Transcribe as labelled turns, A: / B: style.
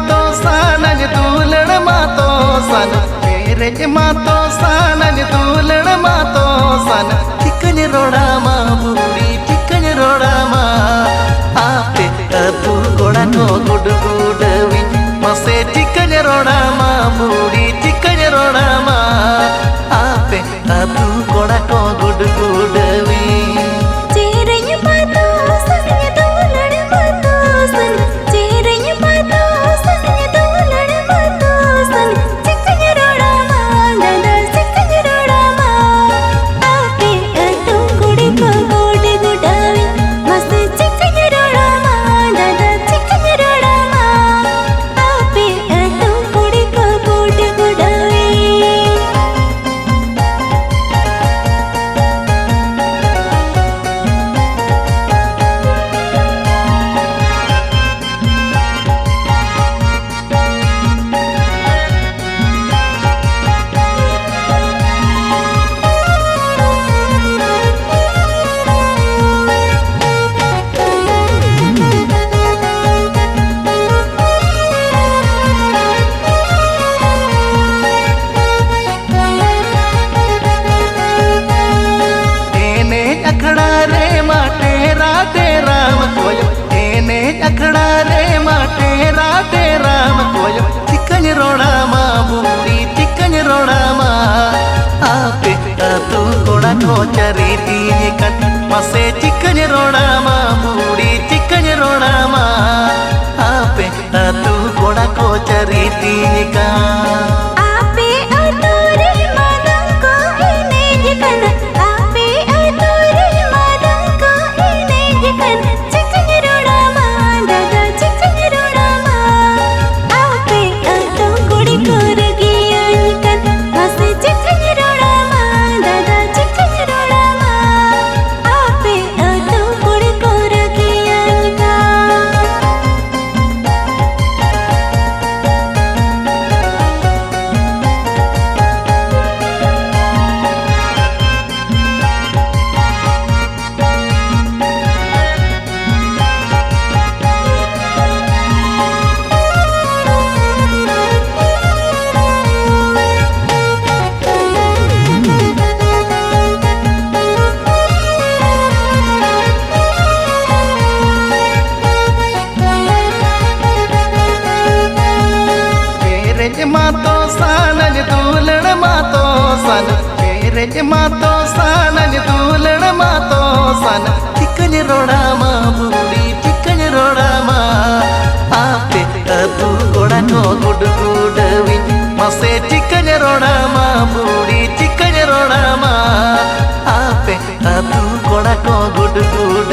A: मातो सानज दूलण मातो सन मेरे मातो सानज दूलण मातो सन चिकन रोड़ा मा बूढ़ी चिकन रोड़ा मा आपे तू गोड़ा नो गुड गुडवी मसे चिकन रोड़ा मा बूढ़ी चिकन रोड़ा मा आपे तू गोड़ा नो गुड गुडवी अखड़ा रे माटे राते राम कोयो चिकन रोड़ा मा बूढ़ी चिकन रोड़ा मा आपे तू गोड़ा को चरी तीन कन मसे चिकन रोड़ा मा बूढ़ी चिकन रोड़ा मा आपे तू गोड़ा को चरी तीन कन मातो सानज दूलण मातो सन मेरे मातो सानज दूलण मातो सन चिकन रोड़ा मा बूढ़ी चिकन रोड़ा मा आपे तू गोड़ा नो गुड गुडवी मसे चिकन रोड़ा मा बूढ़ी चिकन रोड़ा मा आपे तू गोड़ा को गुड गुड